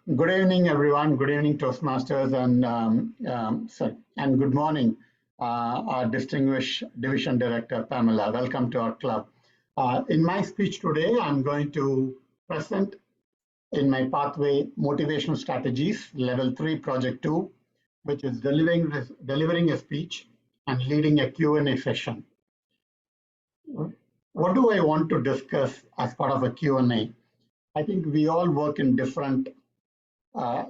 Good evening, everyone. Good evening, Toastmasters, and good morning, our distinguished Division Director, Pamela. Welcome to our club. In my speech today, I'm going to present in my pathway motivational strategies, level 3, project 2, which is delivering a speech and leading a Q&A session. What do I want to discuss as part of a Q&A? I think we all work in different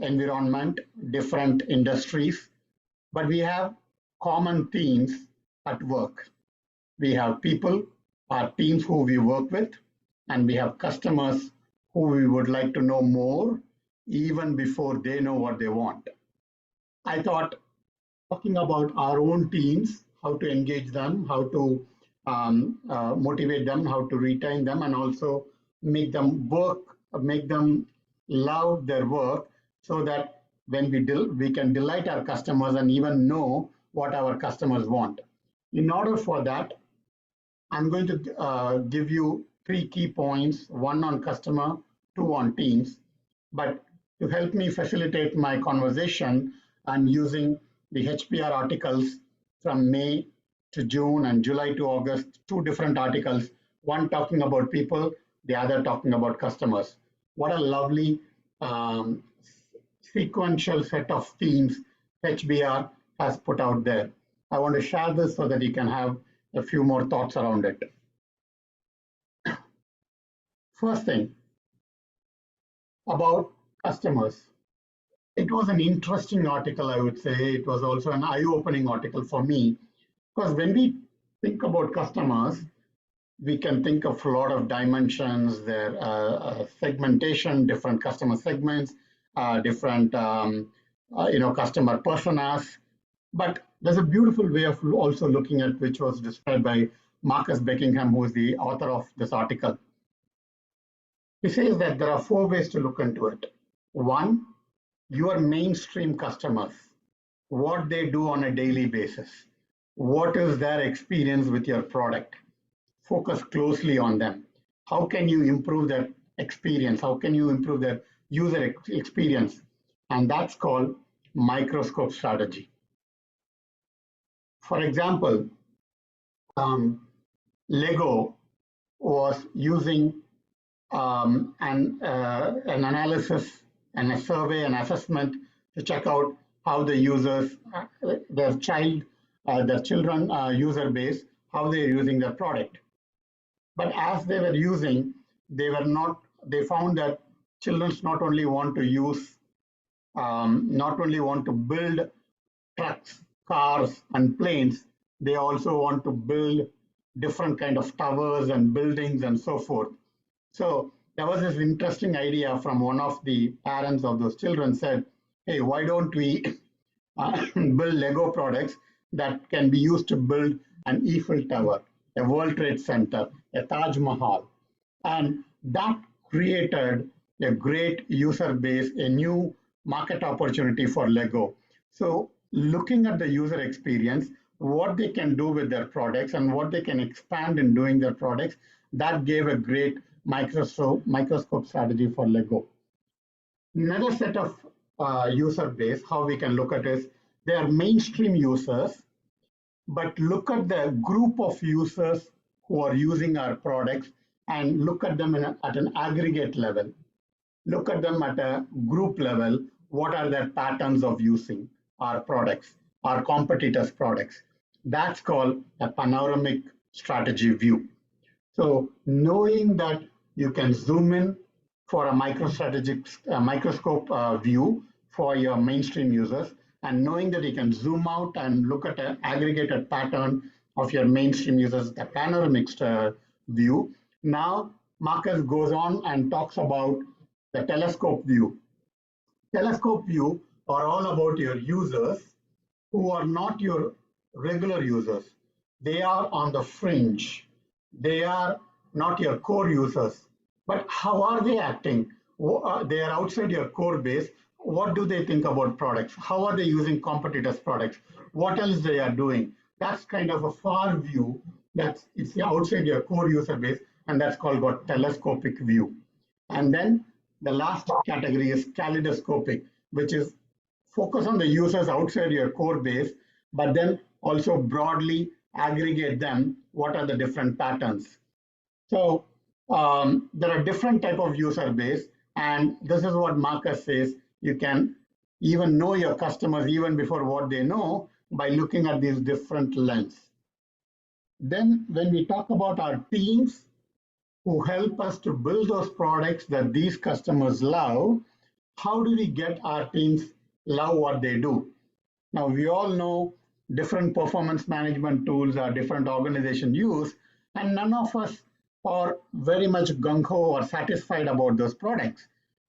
environment, different industries, but we have common themes at work. We have people, our teams who we work with, and we have customers who we would like to know more even before they know what they want. I thought talking about our own teams, how to engage them, how to motivate them, how to retain them, and also make them work, make them love their work, so that when we can delight our customers and even know what our customers want. In order for that, I'm going to give you 3 key points, 1 on customer, 2 on teams. But to help me facilitate my conversation, I'm using the HBR articles from May to June and July to August, 2 different articles, one talking about people, the other talking about customers. What a lovely sequential set of themes HBR has put out there. I want to share this so that you can have a few more thoughts around it. First thing, about customers. It was an interesting article, I would say. It was also an eye-opening article for me, because when we think about customers, we can think of a lot of dimensions, their segmentation, different customer segments, different customer personas. But there's a beautiful way of also looking at, which was described by Marcus Beckingham, who is the author of this article. He says that there are 4 ways to look into it. 1, your mainstream customers, what they do on a daily basis. What is their experience with your product? Focus closely on them. How can you improve their experience? How can you improve their user experience? And that's called microscope strategy. For example, Lego was using an analysis and a survey and assessment to check out how the users, their children user base, how they're using their product. But as they were using, they found that children not only want to build trucks, cars, and planes, they also want to build different kind of towers and buildings and so forth. So there was this interesting idea from one of the parents of those children said, hey, why don't we build Lego products that can be used to build an Eiffel Tower, a World Trade Center, a Taj Mahal. And that created a great user base, a new market opportunity for Lego. So looking at the user experience, what they can do with their products and what they can expand in doing their products, that gave a great microscope strategy for Lego. Another set of user base, how we can look at is, they are mainstream users, but look at the group of users who are using our products and look at them at an aggregate level. Look at them at a group level. What are their patterns of using our products, our competitors' products? That's called a panoramic strategy view. So knowing that you can zoom in for a microscope view for your mainstream users, and knowing that you can zoom out and look at an aggregated pattern of your mainstream users, the panoramic view. Now, Marcus goes on and talks about the telescope view. Telescope view are all about your users who are not your regular users. They are on the fringe. They are not your core users. But how are they acting? They are outside your core base. What do they think about products? How are they using competitors' products? What else they are doing? That's kind of a far view. It's outside your core user base, and that's called telescopic view. And then The last category is kaleidoscopic, which is focus on the users outside your core base, but then also broadly aggregate them. What are the different patterns? So there are different type of user base, and this is what Marcus says. You can even know your customers even before what they know by looking at these different lens. Then when we talk about our teams who help us to build those products that these customers love, how do we get our teams love what they do? Now, we all know different performance management tools are different organizations use, and none of us are very much gung-ho or satisfied about those products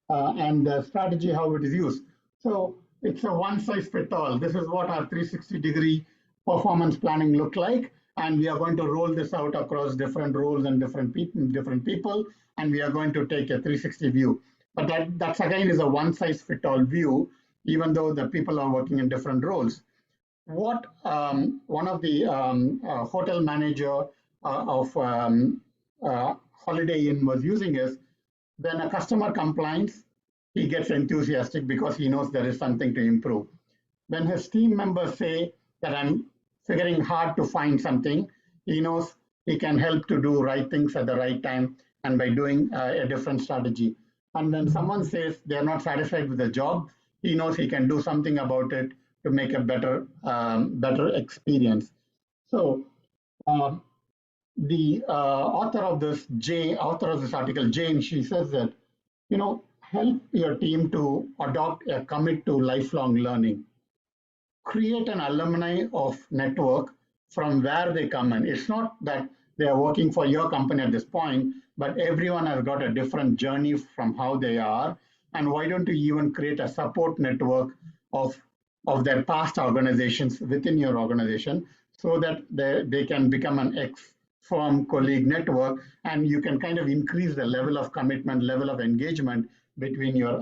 and the strategy, how it is used. So it's a one-size-fits-all. This is what our 360-degree performance planning look like, and we are going to roll this out across different roles and different people, and we are going to take a 360 view. But that's again is a one-size-fits-all view, even though the people are working in different roles. What one of the hotel manager of Holiday Inn was using is when a customer complains, he gets enthusiastic because he knows there is something to improve. When his team members say that I'm figuring hard to find something, he knows he can help to do right things at the right time and by doing a different strategy. And when someone says they're not satisfied with the job, he knows he can do something about it to make a better experience. So the author of this article, Jane, she says that help your team to adopt a commit to lifelong learning. Create an alumni of network from where they come in. It's not that they are working for your company at this point, but everyone has got a different journey from how they are. And why don't you even create a support network of their past organizations within your organization so that they can become an ex-firm colleague network, and you can kind of increase the level of commitment, level of engagement between your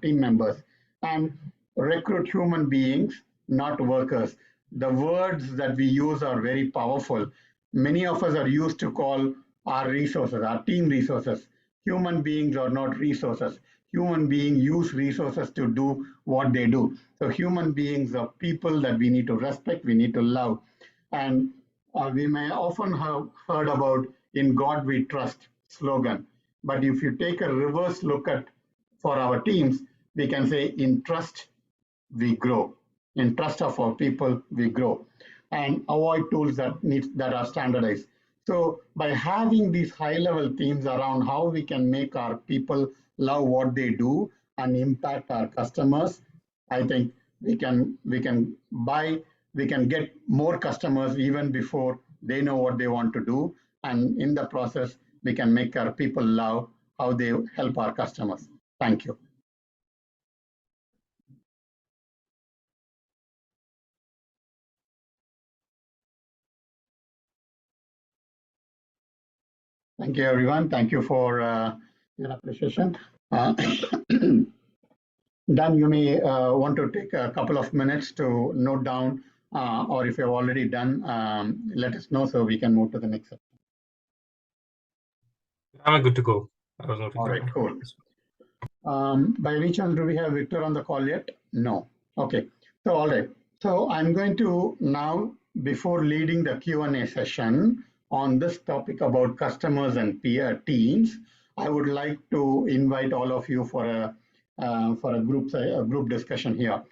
team members. And recruit human beings, not workers. The words that we use are very powerful. Many of us are used to call our resources, our team resources. Human beings are not resources. Human beings use resources to do what they do. So human beings are people that we need to respect, we need to love. And we may often have heard about "in God we trust" slogan. But if you take a reverse look at for our teams, we can say in trust we grow. In trust of our people, we grow. And avoid tools that are standardized. So by having these high-level themes around how we can make our people love what they do and impact our customers, I think we can get more customers even before they know what they want to do. And in the process, we can make our people love how they help our customers. Thank you. Thank you, everyone. Thank you for your appreciation. Dan, you may want to take a couple of minutes to note down, or if you've already done, let us know so we can move to the next section. I'm good to go. I was not. All right, cool. By any chance, do we have Victor on the call yet? No. Okay. So, all right. So I'm going to now, before leading the Q&A session on this topic about customers and peer teams, I would like to invite all of you for a group discussion here.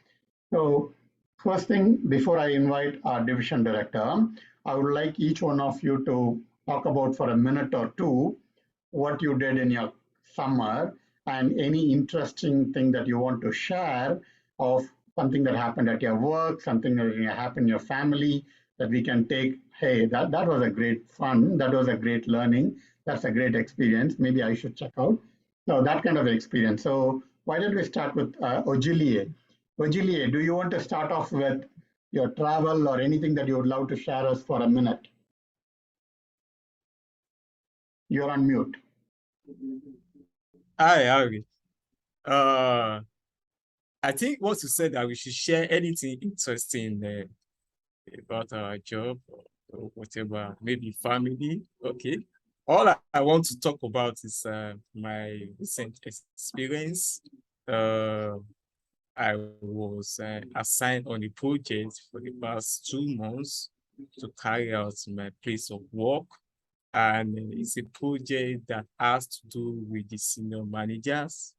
So first thing, before I invite our division director, I would like each one of you to talk about for a minute or two what you did in your summer and any interesting thing that you want to share of something that happened at your work, something that happened in your family that we can take, hey, that was a great fun, that was a great learning, that's a great experience, maybe I should check out. So that kind of experience. So why don't we start with Ojilie? Ojilie, do you want to start off with your travel or anything that you would love to share us for a minute? You're on mute. Hi, Harry. I think what you said that we should share anything interesting about our job or whatever, maybe family. Okay. all I want to talk about is my recent experience. I was assigned on a project for the past 2 months to carry out my place of work. And it's a project that has to do with the senior managers.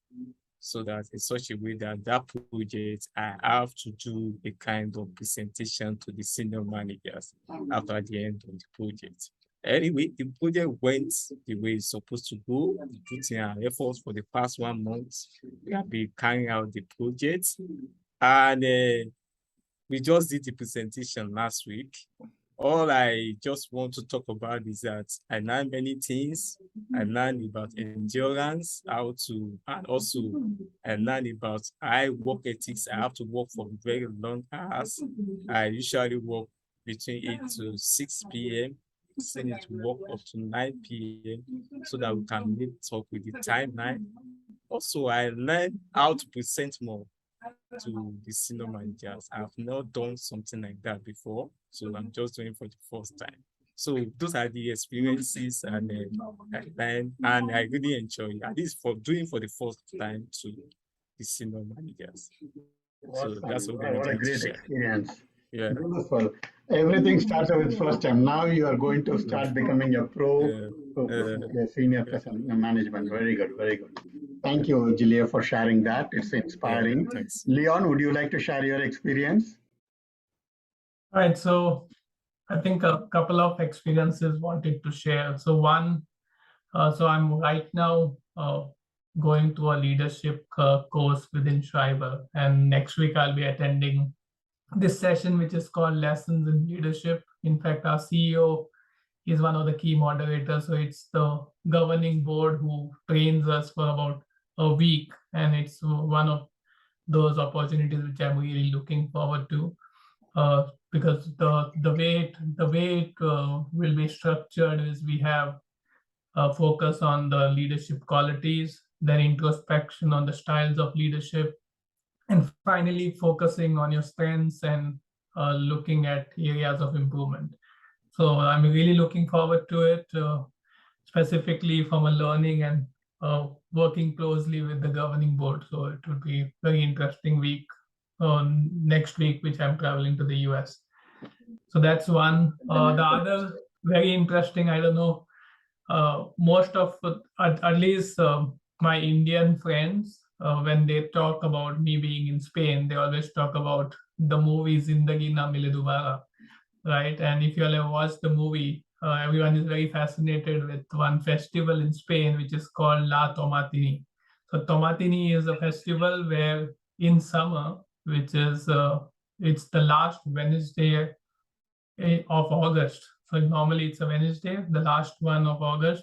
So that in such a way that project, I have to do a kind of presentation to the senior managers after the end of the project. Anyway, the project went the way it's supposed to go. We put in our efforts for the past 1 month. We have been carrying out the project, and we just did the presentation last week. All I just want to talk about is that I learned many things. I learned about endurance, and also I learned about high work ethics. I have to work for very long hours. I usually work between 8 to 6 p.m. I need to work up to 9 p.m. so that we can meet up with the timeline. Also, I learned how to present more to the senior managers. I've not done something like that before, so I'm just doing it for the first time. So those are the experiences and I really enjoy it, at least for doing for the first time to the senior managers. Awesome. So that's what a great experience. Yeah. Beautiful. Everything starts with first time. Now you are going to start becoming a pro, senior management. Very good, very good. Thank you, Julia, for sharing that. It's inspiring. Thanks. Leon, would you like to share your experience? All right, so I think a couple of experiences wanted to share. So one, so I'm right now going to a leadership course within Schreiber, and next week I'll be attending this session, which is called Lessons in Leadership. In fact, our CEO is one of the key moderators. So it's the governing board who trains us for about a week, and it's one of those opportunities which I'm really looking forward to. Because the way it will be structured is we have a focus on the leadership qualities, then introspection on the styles of leadership, and finally focusing on your strengths and looking at areas of improvement. So I'm really looking forward to it, specifically from a learning and working closely with the governing board. So it would be a very interesting week next week, which I'm traveling to the US. So that's one. The other very interesting, I don't know, most of, at least my Indian friends, when they talk about me being in Spain, they always talk about the movie Zindagi Na Mile Dobara, right? And if you all have watched the movie, everyone is very fascinated with one festival in Spain, which is called La Tomatini. So Tomatini is a festival where in summer, which is, it's the last Wednesday of August. So normally it's a Wednesday, the last one of August,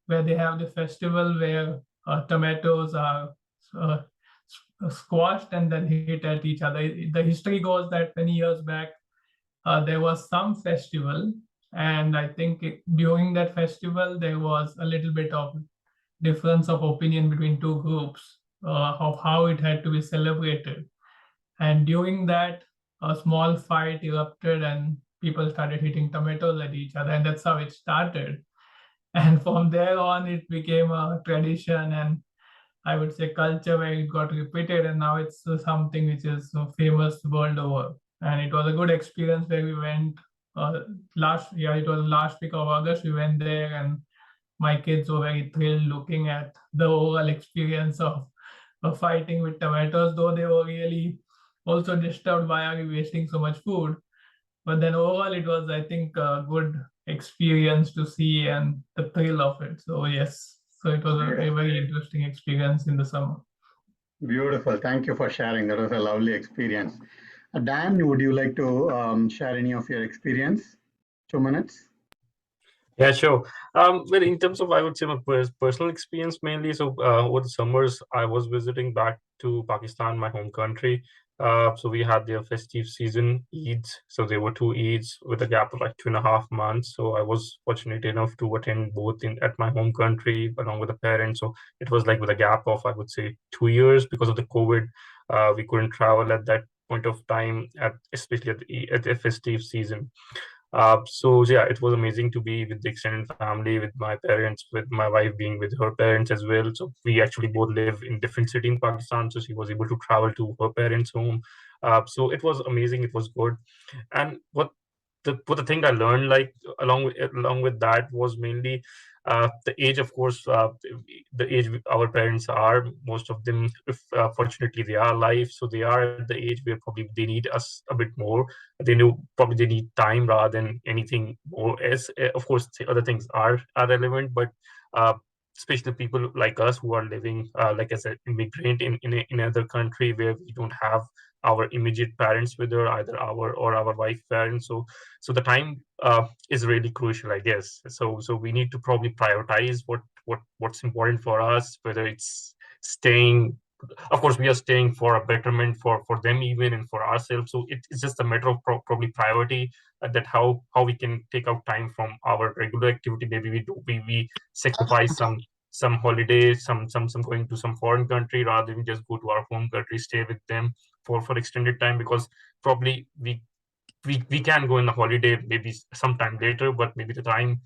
where they have the festival where tomatoes are squashed and then hit at each other. The history goes that many years back, there was some festival, and I think during that festival, there was a little bit of difference of opinion between two groups of how it had to be celebrated. And during that, a small fight erupted and people started hitting tomatoes at each other, and that's how it started. And from there on, it became a tradition and I would say culture where it got repeated, and now it's something which is famous world over. And it was a good experience where we went last week of August. We went there, and my kids were very thrilled looking at the overall experience of fighting with tomatoes, though they were really also disturbed why are we wasting so much food. But then overall, it was, I think, a good experience to see and the thrill of it. So yes, so it was a very interesting experience in the summer. Beautiful. Thank you for sharing. That was a lovely experience. Dan, would you like to share any of your experience? 2 minutes. Yeah, sure. Well, in terms of, I would say my personal experience mainly. So over the summers, I was visiting back to Pakistan, my home country. So we had their festive season, Eids. So there were 2 Eids with a gap of like 2.5 months. So I was fortunate enough to attend both at my home country along with the parents. So it was like with a gap of, I would say, 2 years because of the COVID. We couldn't travel at that point of time, especially at the festive season. So yeah, it was amazing to be with the extended family, with my parents, with my wife being with her parents as well. So we actually both live in different city in Pakistan, so she was able to travel to her parents' home. So it was amazing. It was good. And what the thing I learned, like along with that, was mainly the age. Of course, the age our parents are, most of them, if fortunately they are alive, so they are at the age where probably they need us a bit more. They know probably they need time rather than anything more. As of course, the other things are relevant, but especially people like us who are living, like I said, immigrant in another country where we don't have our immediate parents with her, either our or our wife parents. So the time is really crucial, I guess. So we need to probably prioritize what's important for us, whether it's staying. Of course, we are staying for a betterment for them even, and for ourselves. So it's just a matter of probably priority, that how we can take out time from our regular activity. Maybe we sacrifice some holidays, some going to some foreign country, rather than just go to our home country, stay with them for extended time, because probably we can go on a holiday maybe sometime later, but maybe the time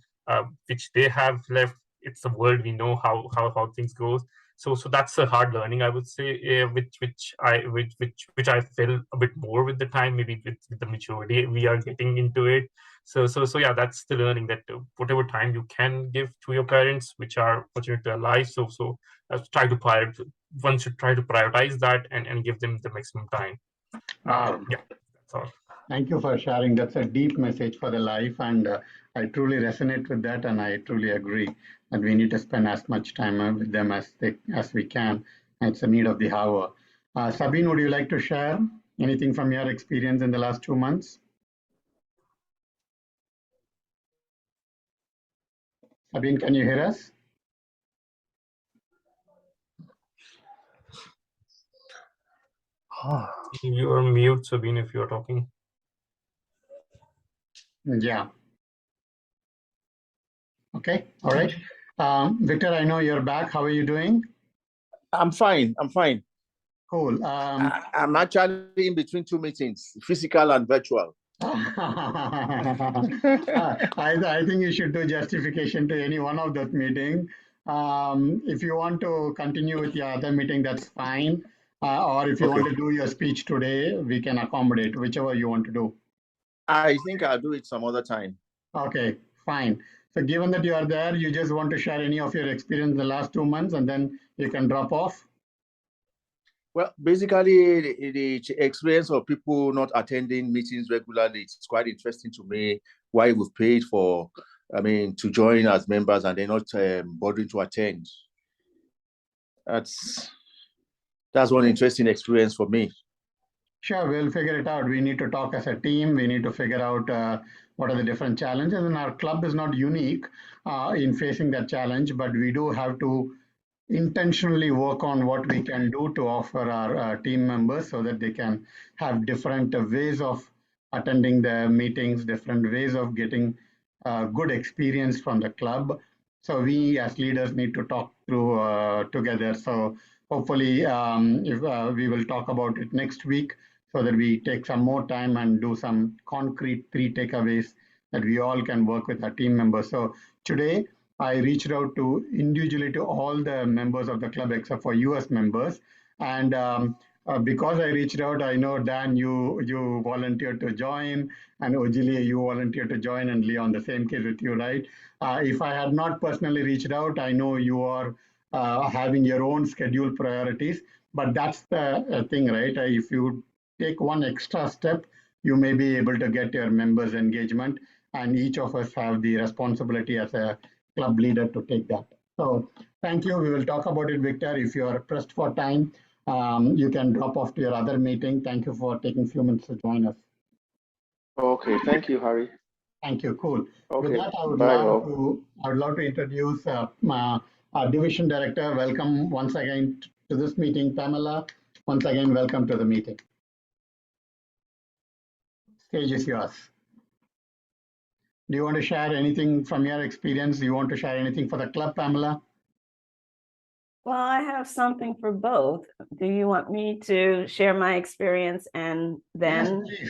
which they have left, it's the world, we know how things go. So that's a hard learning, I would say, which I feel a bit more with the time, maybe with the maturity we are getting into it. So yeah, that's the learning, that whatever time you can give to your parents, which are fortunate to alive, so try to one should try to prioritize that and give them the maximum time. Yeah, that's all. Thank you for sharing. That's a deep message for the life, and I truly resonate with that, and I truly agree that we need to spend as much time with them as we can. It's a need of the hour. Sabine, would you like to share anything from your experience in the last 2 months? Sabine, can you hear us? You're mute, Sabine, if you're talking. Yeah. Okay. All right. Victor, I know you're back. How are you doing? I'm fine. Cool. I'm actually in between two meetings, physical and virtual. I think you should do justification to any one of those meetings. If you want to continue with your other meeting, that's fine. Or if you want to do your speech today, we can accommodate, whichever you want to do. I think I'll do it some other time. Okay, fine. So given that you are there, you just want to share any of your experience in the last 2 months, and then you can drop off? Well, basically, the experience of people not attending meetings regularly is quite interesting to me. Why we've paid for, to join as members and they're not bothering to attend. That's one interesting experience for me. Sure, we'll figure it out. We need to talk as a team. We need to figure out what are the different challenges. And our club is not unique in facing that challenge, but we do have to intentionally work on what we can do to offer our team members so that they can have different ways of attending the meetings, different ways of getting good experience from the club. So we as leaders need to talk through together. So hopefully if we will talk about it next week, so that we take some more time and do some concrete 3 takeaways that we all can work with our team members. So today I reached out to individually to all the members of the club except for US members. And because I reached out, I know Dan, you volunteered to join, and Ojili, you volunteered to join, and Leon, the same case with you, right? If I had not personally reached out, I know you are having your own scheduled priorities, but that's the thing, right? If you take one extra step, you may be able to get your members' engagement, and each of us have the responsibility as a club leader to take that. So thank you. We will talk about it, Victor. If you are pressed for time, you can drop off to your other meeting. Thank you for taking a few minutes to join us. Okay, thank you, Harry. Thank you. Cool. Okay, with that, I would love to introduce our division director. Welcome once again to this meeting, Pamela. Once again, welcome to the meeting. Stage is yours. Do you want to share anything from your experience? Do you want to share anything for the club, Pamela? Well, I have something for both. Do you want me to share my experience and then? Yes,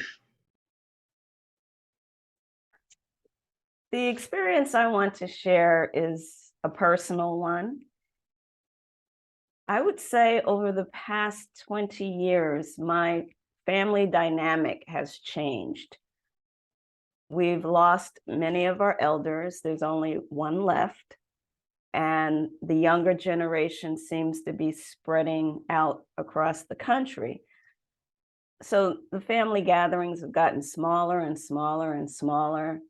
The experience I want to share is a personal one. I would say over the past 20 years, my family dynamic has changed. We've lost many of our elders. There's only one left. And the younger generation seems to be spreading out across the country. So the family gatherings have gotten smaller and smaller and smaller,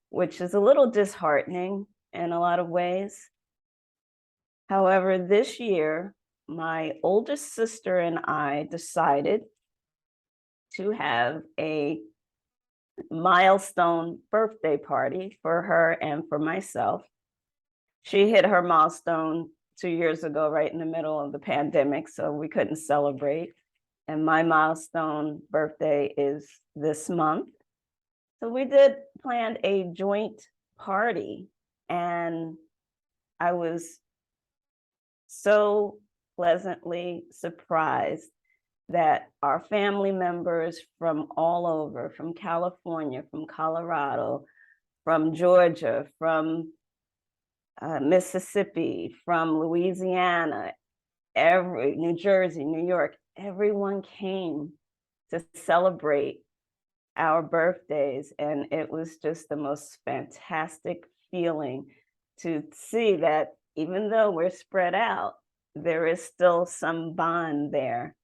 which is a little disheartening in a lot of ways. However, this year, my oldest sister and I decided to have a milestone birthday party for her and for myself. She hit her milestone 2 years ago, right in the middle of the pandemic, so we couldn't celebrate. And my milestone birthday is this month. So we planned a joint party, and I was so pleasantly surprised that our family members from all over, from California, from Colorado, from Georgia, from Mississippi, from Louisiana, New Jersey, New York, everyone came to celebrate our birthdays. And it was just the most fantastic feeling to see that even though we're spread out, there is still some bond there.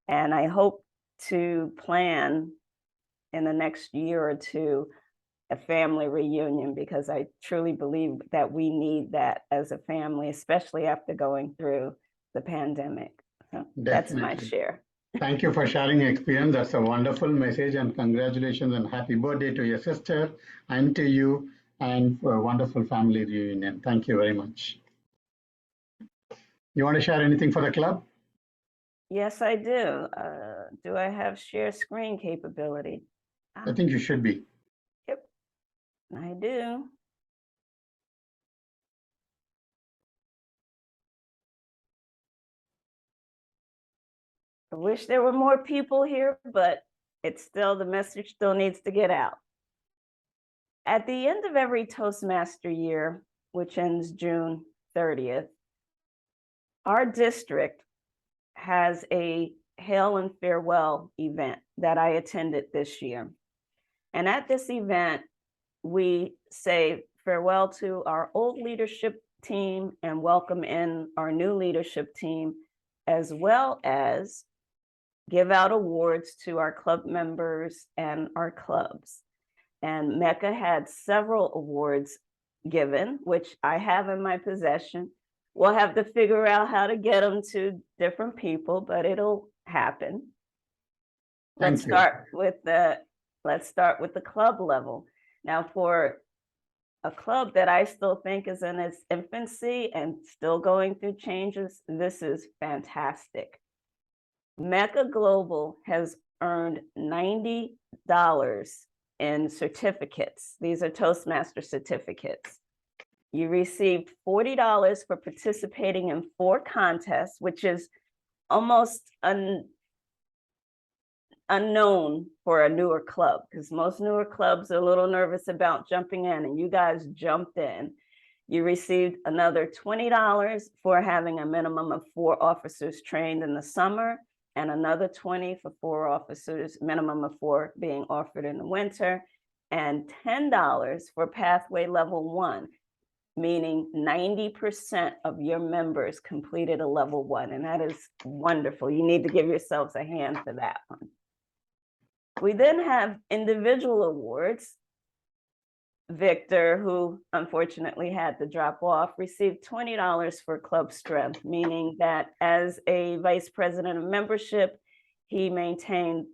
And I hope to plan in the next year or two a family reunion, because I truly believe that we need that as a family, especially after going through the pandemic. So that's my Definitely. share. Thank you for sharing your experience. That's a wonderful message, and congratulations and happy birthday to your sister and to you, and for a wonderful family reunion. Thank you very much. You want to share anything for the club? Yes, I do. Do I have share screen capability? I think you should be. Yep, I do. I wish there were more people here, but the message still needs to get out. At the end of every Toastmaster year, which ends June 30th, our district has a hail and farewell event that I attended this year. And at this event, we say farewell to our old leadership team and welcome in our new leadership team, as well as give out awards to our club members and our clubs. And MECA had several awards given, which I have in my possession. We'll have to figure out how to get them to different people, but it'll happen. Let's start with the club level. Now, for a club that I still think is in its infancy and still going through changes, this is fantastic. MECA Global has earned $90 in certificates. These are Toastmaster certificates. You received $40 for participating in 4 contests, which is almost unknown for a newer club, because most newer clubs are a little nervous about jumping in, and you guys jumped in. You received another $20 for having a minimum of 4 officers trained in the summer, and another $20 for 4 officers, minimum of 4 being offered in the winter, and $10 for pathway level 1, meaning 90% of your members completed a level 1, and that is wonderful. You need to give yourselves a hand for that one. We then have individual awards. Victor, who unfortunately had to drop off, received $20 for club strength, meaning that as a vice president of membership, he maintained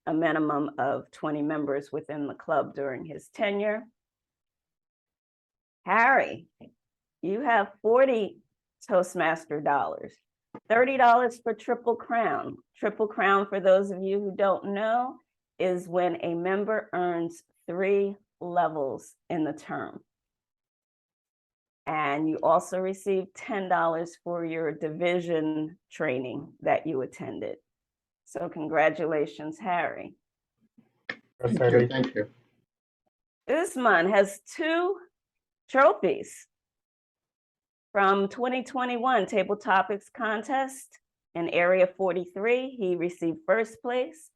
a minimum of 20 members within the club during his tenure. Harry, you have 40 Toastmaster dollars, $30 for Triple Crown. Triple Crown, for those of you who don't know, is when a member earns 3 levels in the term. And you also receive $10 for your division training that you attended. So congratulations, Harry. Thank you. Usman has 2 trophies. From 2021 Table Topics Contest in Area 43, he received first place.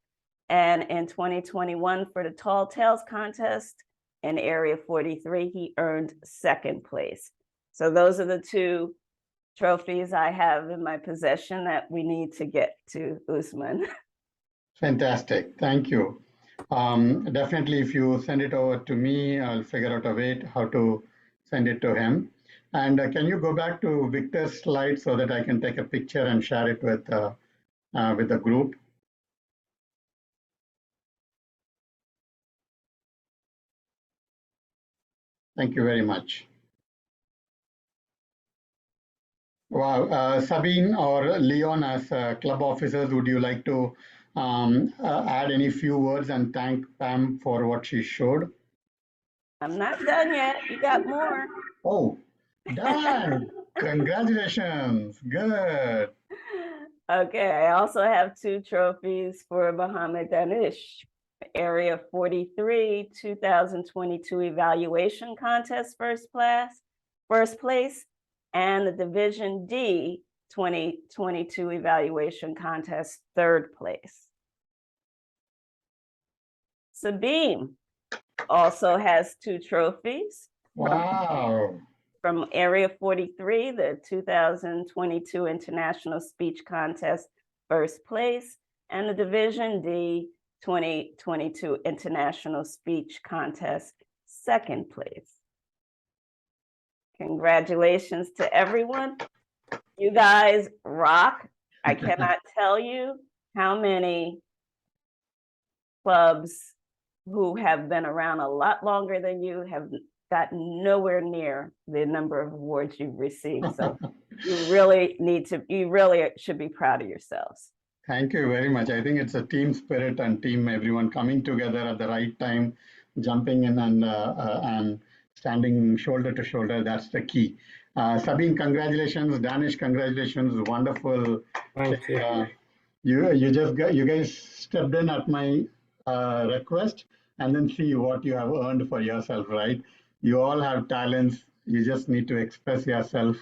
And in 2021 for the Tall Tales Contest in Area 43, he earned second place. So those are the two trophies I have in my possession that we need to get to Usman. Fantastic. Thank you. Definitely, if you send it over to me, I'll figure out a way how to send it to him. And can you go back to Victor's slide so that I can take a picture and share it with the group? Thank you very much. Wow, Sabine or Leon, as club officers, would you like to add any few words and thank Pam for what she showed? I'm not done yet. You got more. Oh, done. Congratulations. Good. Okay, I also have two trophies for Muhammad Danish. Area 43, 2022 Evaluation Contest first place, and the Division D 2022 Evaluation Contest third place. Sabine also has two trophies. Wow. From Area 43, the 2022 International Speech Contest first place, and the Division D 2022 International Speech Contest second place. Congratulations to everyone. You guys rock. I cannot tell you how many clubs who have been around a lot longer than you have gotten nowhere near the number of awards you've received. So you really should be proud of yourselves. Thank you very much. I think it's a team spirit and team, everyone coming together at the right time, jumping in and standing shoulder to shoulder. That's the key. Sabine, congratulations. Danish, congratulations. Wonderful. Thank you. You guys stepped in at my request, and then see what you have earned for yourself, right? You all have talents. You just need to express yourself,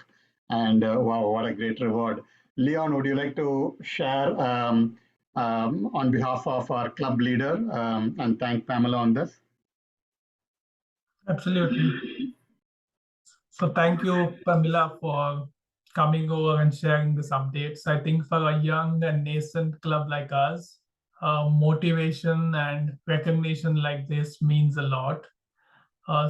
and wow, what a great reward. Leon, would you like to share on behalf of our club leader and thank Pamela on this? Absolutely. So thank you, Pamela, for coming over and sharing these updates. I think for a young and nascent club like us, motivation and recognition like this means a lot.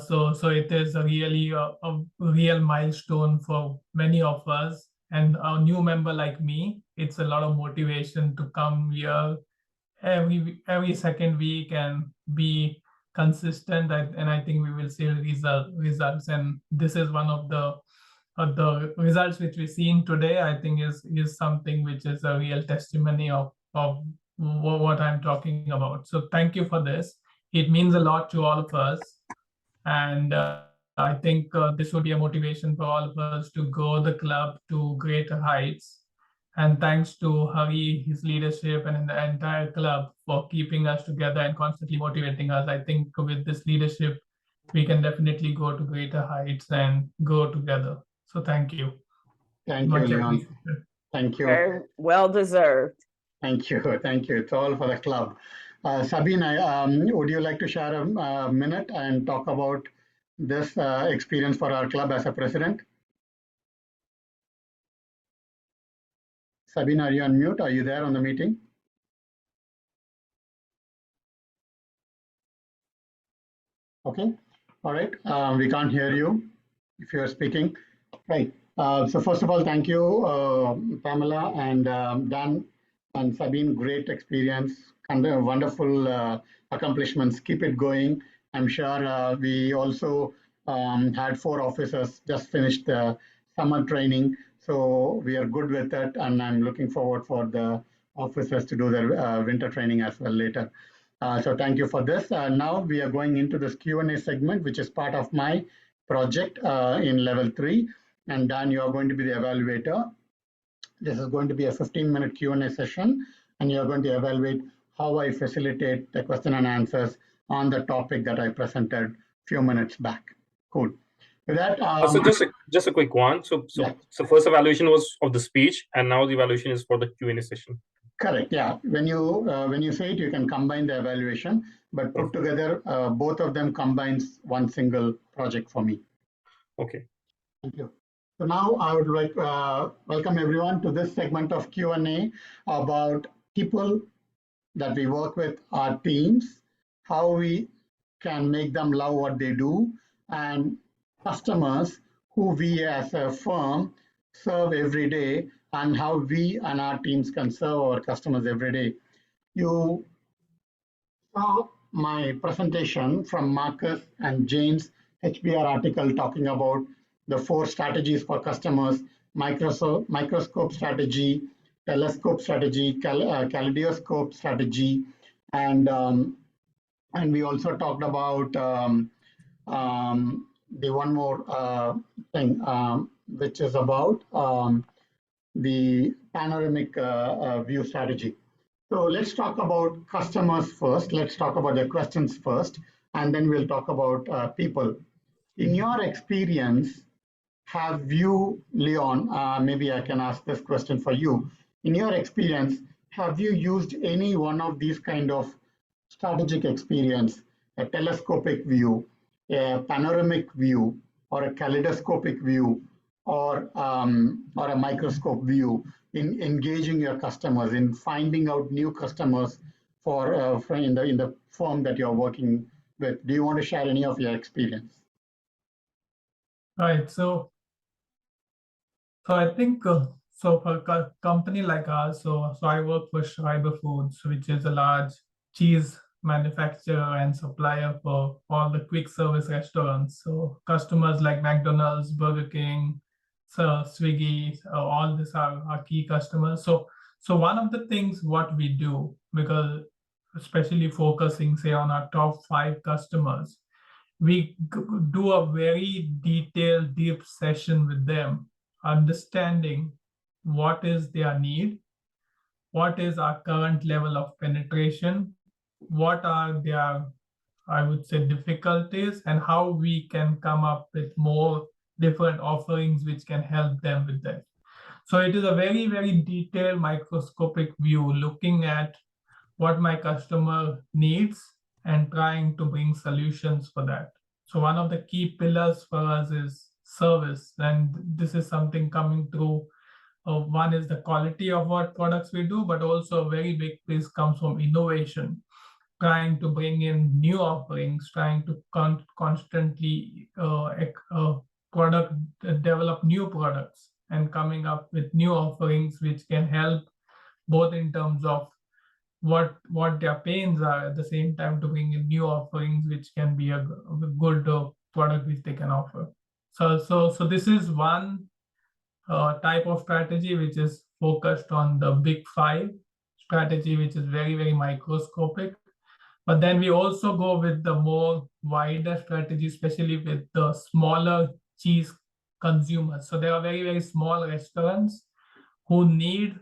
So it is a real milestone for many of us. And a new member like me, it's a lot of motivation to come here every second week and be consistent. And I think we will see results. And this is one of the results which we've seen today. I think is something which is a real testimony of what I'm talking about. So thank you for this. It means a lot to all of us. And I think this will be a motivation for all of us to grow the club to greater heights. And thanks to Hari, his leadership, and the entire club for keeping us together and constantly motivating us. I think with this leadership, we can definitely go to greater heights and grow together. So thank you. Thank you, Leon. Thank you. Very well deserved. Thank you. Thank you. It's all for the club. Sabine, would you like to share a minute and talk about this experience for our club as a president? Sabine, are you on mute? Are you there on the meeting? Okay. All right. We can't hear you if you're speaking. Right. So first of all, thank you, Pamela and Dan and Sabine. Great experience and wonderful accomplishments. Keep it going. I'm sure we also had 4 officers just finished the summer training. So we are good with it, and I'm looking forward for the officers to do their winter training as well later. So thank you for this. Now we are going into this Q&A segment, which is part of my project in level 3. And Dan, you are going to be the evaluator. This is going to be a 15-minute Q&A session, and you are going to evaluate how I facilitate the question and answers on the topic that I presented a few minutes back. Cool. With that, So just a quick one. So Yeah. first evaluation was of the speech, and now the evaluation is for the Q&A session. Correct. Yeah. When you say it, you can combine the evaluation, but put together both of them combines one single project for me. Okay. Thank you. So now I would like welcome everyone to this segment of Q&A about people that we work with, our teams, how we can make them love what they do, and customers who we as a firm serve every day, and how we and our teams can serve our customers every day. You saw my presentation from Marcus and Jane's HBR article talking about the 4 strategies for customers: microscope strategy, telescope strategy, kaleidoscope strategy, and we also talked about the one more thing, which is about the panoramic view strategy. So let's talk about customers first. Let's talk about the questions first, and then we'll talk about people. In your experience, have you, Leon, maybe I can ask this question for you. In your experience, have you used any one of these kind of strategic experience, a telescopic view, a panoramic view, or a kaleidoscopic view, or a microscope view in engaging your customers, in finding out new customers for in the firm that you're working with? Do you want to share any of your experience? Right. So I think so for a company like ours, so I work for Schreiber Foods, which is a large cheese manufacturer and supplier for all the quick service restaurants. So customers like McDonald's, Burger King, so Swiggy, all these are our key customers. So one of the things what we do, because especially focusing, say, on our top 5 customers, we do a very detailed, deep session with them, understanding what is their need, what is our current level of penetration, what are their, I would say, difficulties, and how we can come up with more different offerings which can help them with that. So it is a very, very detailed microscopic view, looking at what my customer needs and trying to bring solutions for that. So one of the key pillars for us is service, and this is something coming through. One is the quality of what products we do, but also a very big piece comes from innovation, trying to bring in new offerings, trying to constantly develop new products and coming up with new offerings which can help both in terms of what their pains are, at the same time to bring in new offerings which can be a good product which they can offer. So this is one type of strategy which is focused on the big 5 strategy, which is very, very microscopic. But then we also go with the more wider strategy, especially with the smaller cheese consumers. So there are very, very small restaurants who need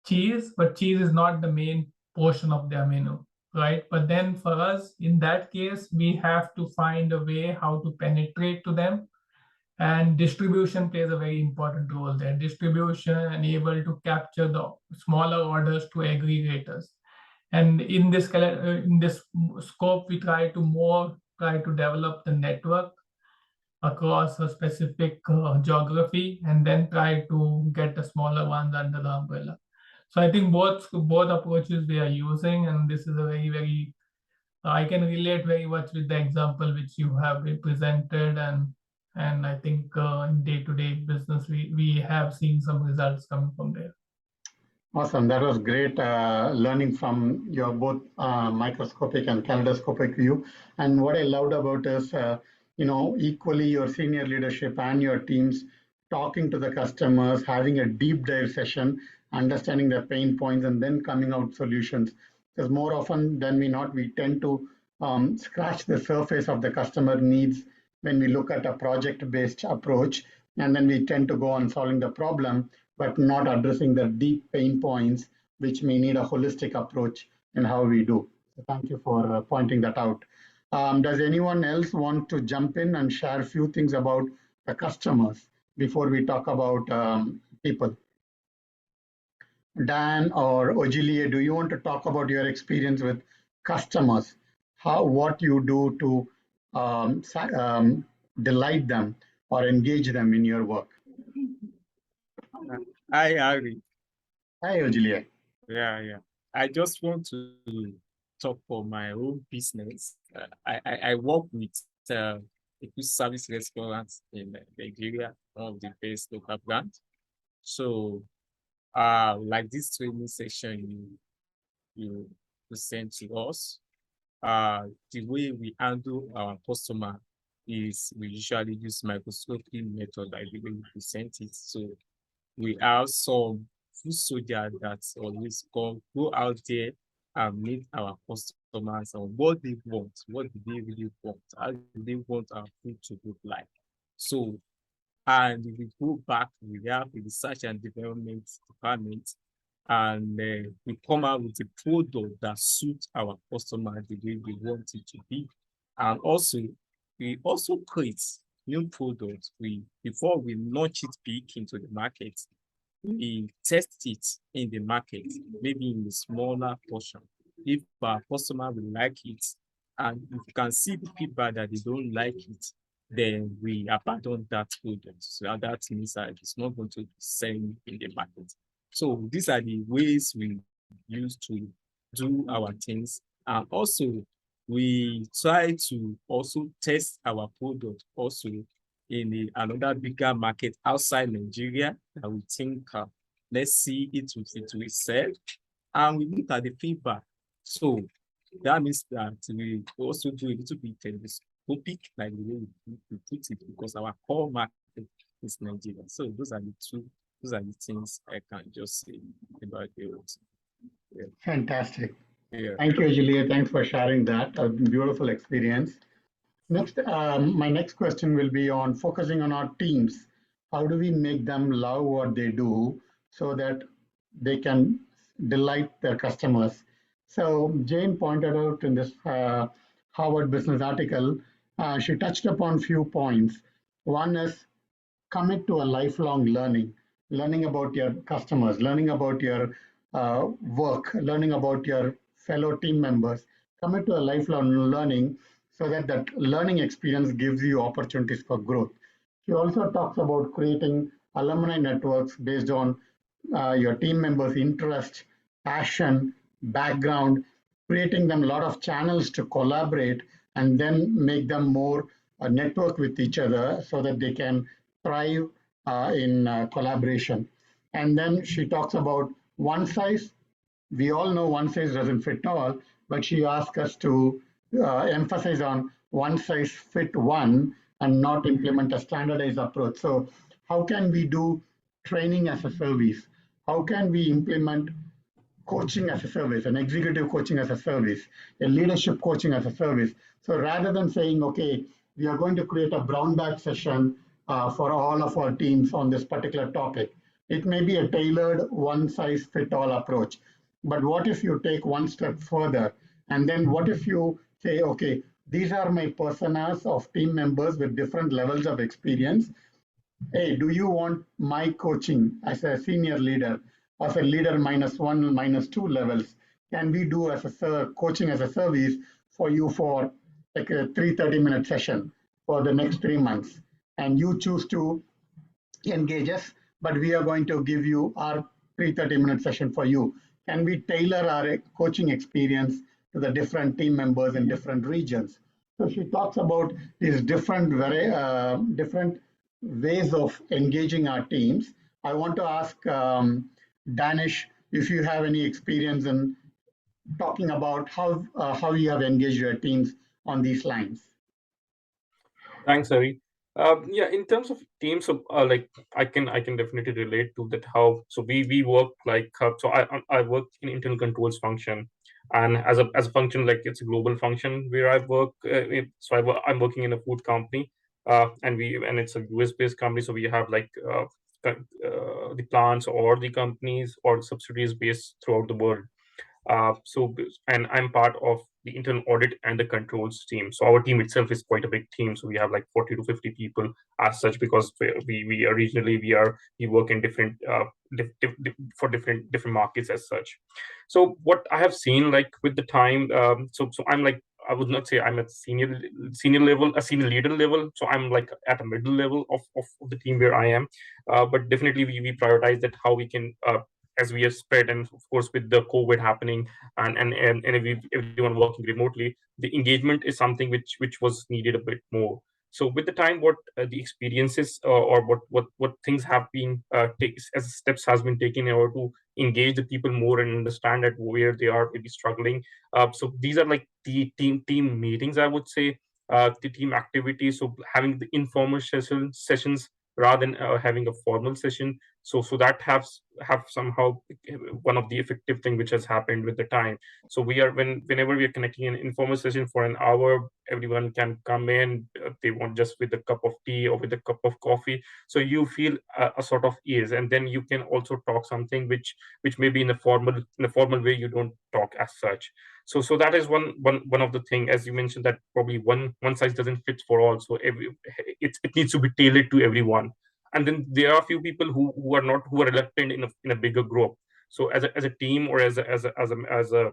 cheese, but cheese is not the main portion of their menu, right? But then for us, in that case, we have to find a way how to penetrate to them. And distribution plays a very important role there. Distribution and able to capture the smaller orders to aggregators. And in this scope, we try to develop the network across a specific geography, and then try to get the smaller ones under the umbrella. So I think both approaches we are using, and this is a very, very, I can relate very much with the example which you have presented, and I think in day-to-day business, we have seen some results coming from there. Awesome. That was great learning from your both microscopic and kaleidoscopic view. And what I loved about is, equally your senior leadership and your teams talking to the customers, having a deep dive session, understanding their pain points, and then coming out solutions. Because more often than not, we tend to scratch the surface of the customer needs when we look at a project-based approach, and then we tend to go on solving the problem, but not addressing the deep pain points, which may need a holistic approach in how we do. So thank you for pointing that out. Does anyone else want to jump in and share a few things about the customers before we talk about people? Dan or Ojilie, do you want to talk about your experience with customers? What you do to delight them or engage them in your work? Hi, Harry. Hi, Ojilie. Yeah. I just want to talk for my own business. I work with a quick service restaurant in Nigeria, one of the best local brands. So, like this training session you present to us, the way we handle our customer is we usually use microscopy method, like the way we present it. So we have some food soldiers that always go out there and meet our customers on what they want, what do they really want, how do they want our food to look like. So, and we go back, we have a research and development department, and we come out with a product that suits our customer the way we want it to be. And also, we also create new products. Before we launch it big into the market, we test it in the market, maybe in a smaller portion. If our customer will like it, and if you can see the feedback that they don't like it, then we abandon that product. So that means that it's not going to be selling in the market. So these are the ways we use to do our things. And also, we try to also test our product also in another bigger market outside Nigeria that we think, let's see it will sell. And we look at the feedback. So that means that we also do a little bit telescopic, like the way we put it, because our core market is Nigeria. So those are the things I can just say about the whole thing. Yeah. Fantastic. Yeah. Thank you, Ojilie. Thanks for sharing that. A beautiful experience. Next, my next question will be on focusing on our teams. How do we make them love what they do so that they can delight their customers? So Jane pointed out in this Harvard Business article, she touched upon few points. One is commit to a lifelong learning about your customers, learning about your work, learning about your fellow team members. Commit to a lifelong learning so that that learning experience gives you opportunities for growth. She also talks about creating alumni networks based on your team members' interest, passion, background, creating them a lot of channels to collaborate and then make them more network with each other so that they can thrive in collaboration. And then she talks about one size. We all know one size doesn't fit all, but she asked us to emphasize on one size fit one and not implement a standardized approach. So how can we do training as a service? How can we implement coaching as a service, an executive coaching as a service, a leadership coaching as a service? So rather than saying, okay, we are going to create a brown bag session for all of our teams on this particular topic, it may be a tailored one size fit all approach. But what if you take one step further? And then what if you say, okay, these are my personas of team members with different levels of experience. Hey, do you want my coaching as a senior leader, as a leader -1, -2 levels? Can we do as a coaching as a service for you for like a 330-minute session for the next 3 months? And you choose to engage us, but we are going to give you our 330-minute session for you. Can we tailor our coaching experience to the different team members in different regions? So she talks about these different ways of engaging our teams. I want to ask Danish if you have any experience in talking about how you have engaged your teams on these lines. Thanks, Hari. Yeah, in terms of teams, so like I can definitely relate to that. How so we work like so I work in internal controls function, and as a function, like it's a global function where I work. I'm working in a food company, and it's a US based company. So we have like the plants or the companies or subsidiaries based throughout the world. And I'm part of the internal audit and the controls team. So our team itself is quite a big team. So we have like 40 to 50 people as such, because we are regionally, we work in different for different markets as such. So what I have seen, like with the time, so I'm like, I would not say I'm at senior level, a senior leader level. So I'm like at a middle level of the team where I am. But definitely we prioritize that how we can, as we have spread, and of course with the COVID happening and everyone working remotely, the engagement is something which was needed a bit more. So with the time, what the experiences or what things have been as steps has been taken in order to engage the people more and understand that where they are maybe struggling. So these are like the team meetings, I would say, the team activities. So having the informal sessions rather than having a formal session. So that have somehow one of the effective thing which has happened with the time. So we are whenever we are connecting an informal session for an hour, everyone can come in. They want just with a cup of tea or with a cup of coffee. So you feel a sort of ease, and then you can also talk something which maybe in a formal way you don't talk as such. So that is one of the thing, as you mentioned, that probably one size doesn't fit for all. So it needs to be tailored to everyone. And then there are a few people who are reluctant in a bigger group. So as a team, or as a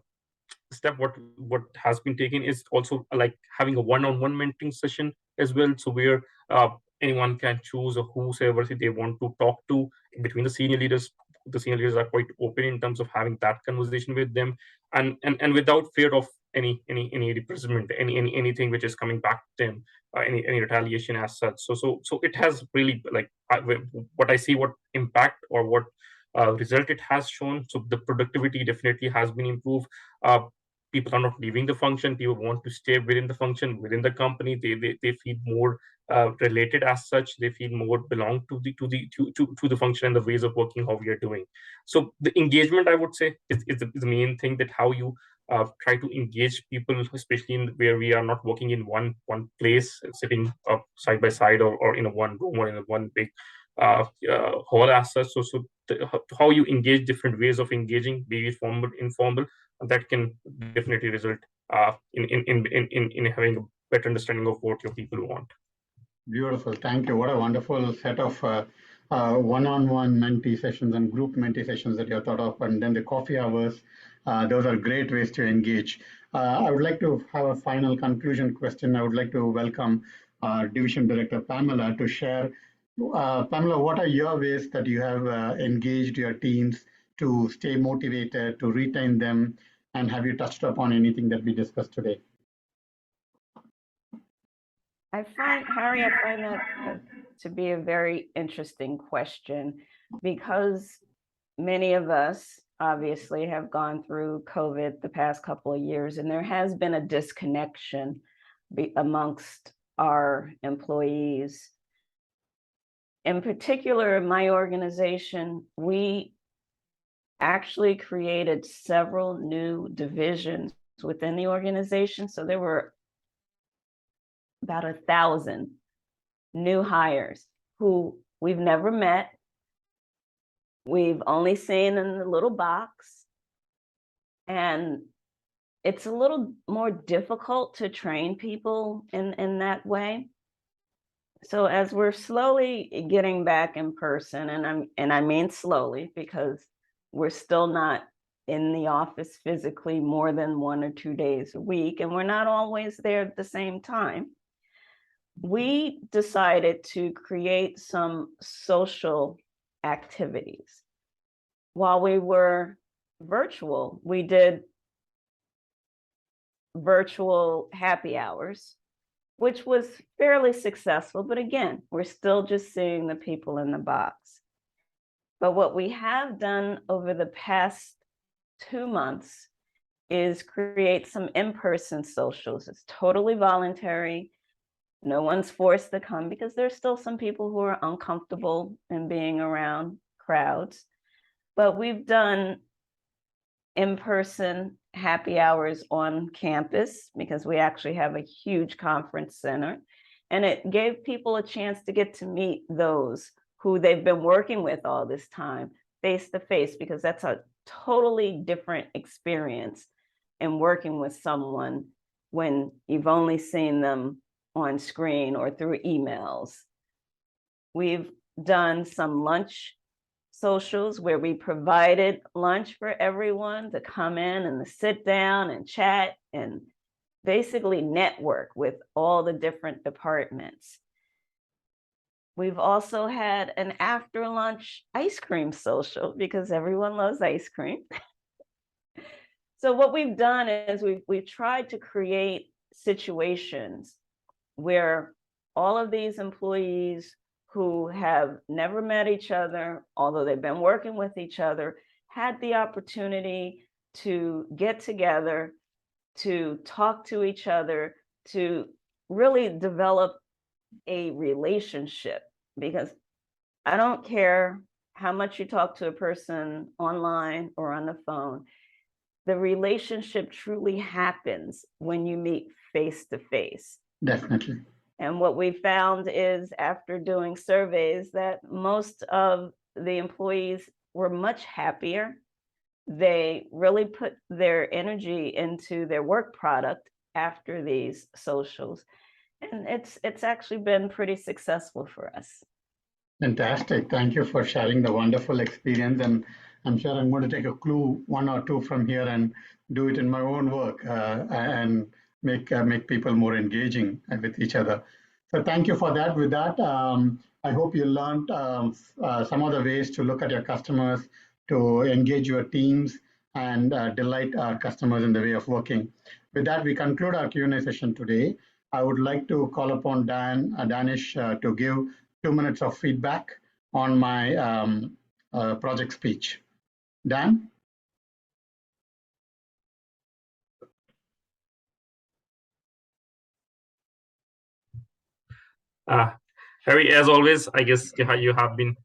step, what has been taken is also like having a one-on-one mentoring session as well. So where anyone can choose or whosoever they want to talk to between the senior leaders. The senior leaders are quite open in terms of having that conversation with them, and without fear of any reprisal, anything which is coming back to them, any retaliation as such. So it has really, like, what I see, what impact or what result it has shown. So the productivity definitely has been improved. People are not leaving the function. People want to stay within the function, within the company. They feel more related as such. They feel more belong to the function and the ways of working how we are doing. So the engagement, I would say, is the main thing, that how you try to engage people, especially where we are not working in one place, sitting side by side, or in a one room, or in a one big hall as such. So how you engage, different ways of engaging, be it formal, informal, that can definitely result in having a better understanding of what your people want. Beautiful. Thank you. What a wonderful set of one-on-one mentee sessions and group mentee sessions that you have thought of. And then the coffee hours. Those are great ways to engage. I would like to have a final conclusion question. I would like to welcome Division Director Pamela to share. Pamela, what are your ways that you have engaged your teams to stay motivated, to retain them? And have you touched upon anything that we discussed today? Harry, I find that to be a very interesting question, because many of us obviously have gone through COVID the past couple of years, and there has been a disconnection amongst our employees. In particular, in my organization, we actually created several new divisions within the organization. So there were about 1,000 new hires who we've never met. We've only seen in the little box. And it's a little more difficult to train people in that way. So as we're slowly getting back in person, and I mean slowly, because we're still not in the office physically more than 1 or 2 days a week, and we're not always there at the same time, we decided to create some social activities. While we were virtual, we did virtual happy hours, which was fairly successful. But again, we're still just seeing the people in the box. But what we have done over the past 2 months is create some in-person socials. It's totally voluntary. No one's forced to come, because there's still some people who are uncomfortable in being around crowds. But we've done in-person happy hours on campus, because we actually have a huge conference center. And it gave people a chance to get to meet those who they've been working with all this time face to face, because that's a totally different experience in working with someone when you've only seen them on screen or through emails. We've done some lunch socials where we provided lunch for everyone to come in and to sit down and chat and basically network with all the different departments. We've also had an after lunch ice cream social because everyone loves ice cream. So what we've done is we've tried to create situations where all of these employees who have never met each other, although they've been working with each other, had the opportunity to get together, to talk to each other, to really develop a relationship. Because I don't care how much you talk to a person online or on the phone, the relationship truly happens when you meet face to face. Definitely. And what we found is after doing surveys that most of the employees were much happier. They really put their energy into their work product after these socials. And it's actually been pretty successful for us. Fantastic. Thank you for sharing the wonderful experience. And I'm sure I'm going to take a clue, one or two from here, and do it in my own work and make people more engaging with each other. So thank you for that. With that, I hope you learned some of the ways to look at your customers, to engage your teams, and delight our customers in the way of working. With that, we conclude our Q&A session today. I would like to call upon Danish to give 2 minutes of feedback on my project speech. Dan? Harry, as always, I guess you have been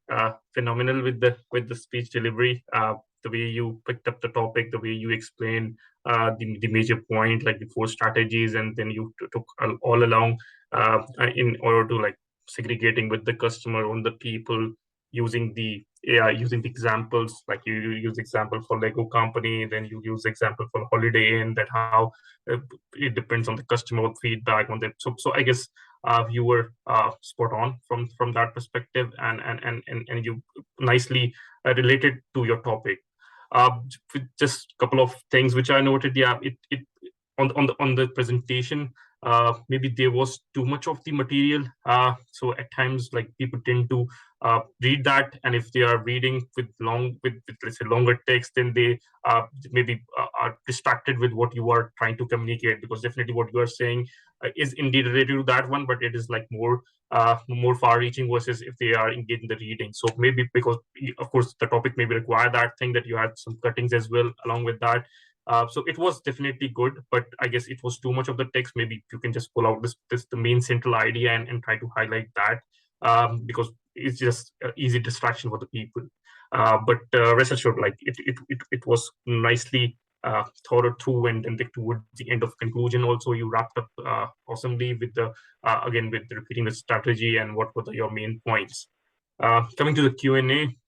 phenomenal with the speech delivery. The way you picked up the topic, the way you explained the major point, like the 4 strategies, and then you took all along in order to like segregating with the customer on the people, using the using the examples, like you use example for Lego company, then you use example for Holiday Inn, that how it depends on the customer feedback on that. So I guess you were spot on from that perspective, and you nicely related to your topic. Just a couple of things which I noted. Yeah, it on the presentation, maybe there was too much of the material. So at times, like people tend to read that, and if they are reading with let's say longer text, then they maybe are distracted with what you are trying to communicate, because definitely what you are saying is indeed related to that one, but it is like more far-reaching versus if they are engaged in the reading. So maybe because of course the topic maybe require that thing, that you had some cuttings as well along with that. So it was definitely good, but I guess it was too much of the text. Maybe you can just pull out this the main central idea and try to highlight that, because it's just easy distraction for the people. But rest assured, like it was nicely thought through, and then towards the end of conclusion also you wrapped up awesomely with the again with repeating the strategy and what were your main points. Coming to the Q&A,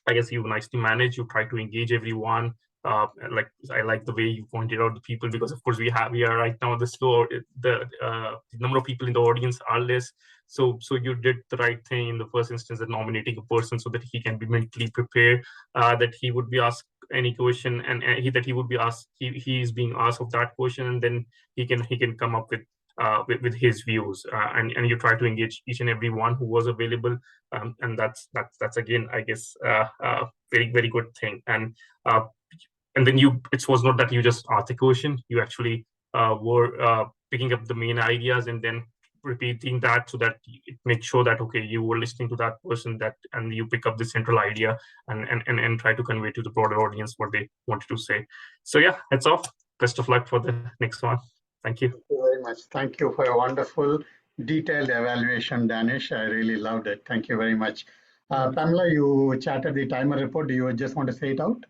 I guess you nicely managed. You try to engage everyone. Like I like the way you pointed out the people, because of course we are right now the number of people in the audience are less. So you did the right thing in the first instance, of nominating a person so that he can be mentally prepared, that he would be asked any question, and he would be asked, he is being asked of that question, and then he can come up with his views, and you try to engage each and every one who was available, and that's again, I guess, very, very good thing. And then it was not that you just asked the question, you actually were picking up the main ideas and then repeating that, so that it makes sure that, okay, you were listening to that person, and you pick up the central idea and try to convey to the broader audience what they wanted to say. So yeah, that's all. Best of luck for the next one. Thank you. Thank you very much. Thank you for your wonderful detailed evaluation, Danish. I really loved it. Thank you very much. Pamela, you chatted the timer report. Do you just want to say it out?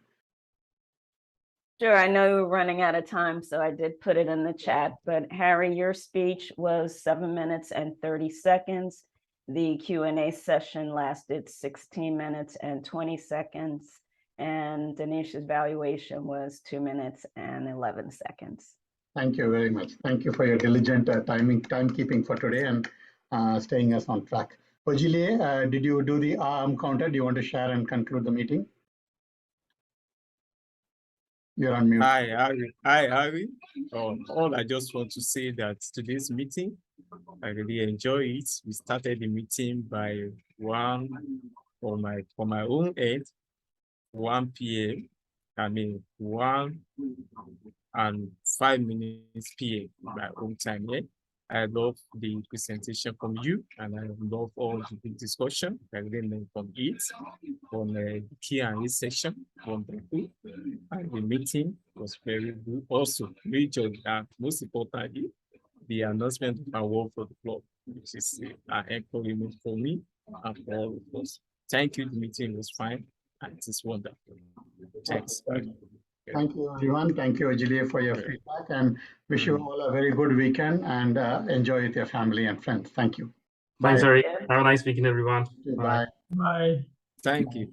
Sure, I know we're running out of time, so I did put it in the chat, but Harry, your speech was 7 minutes and 30 seconds. The Q&A session lasted 16 minutes and 20 seconds. and Denish's valuation was 2 minutes and 11 seconds. Thank you very much. Thank you for your diligent timekeeping for today and staying us on track. Ojilie, did you do the arm counter? Do you want to share and conclude the meeting? You're on mute. Hi, Harry. All I just want to say that today's meeting, I really enjoy it. We started the meeting by 1 for my own end, 1 p.m. I mean 1 and 5 minutes p.m. my own time here. I love the presentation from you, and I love all the discussion. I really learned from it, from the Q&A section, from the group. And the meeting was very good. Also, major and most importantly, the announcement of award for the club, which is an encouragement for me and for all of us. Thank you. The meeting was fine, and it is wonderful. Thanks. Thank you, everyone. Thank you, Ojilie, for your feedback, and wish you all a very good weekend and enjoy with your family and friends. Thank you. Thanks, Bye. Harry. Have a nice weekend, everyone. Bye. Bye. Thank you.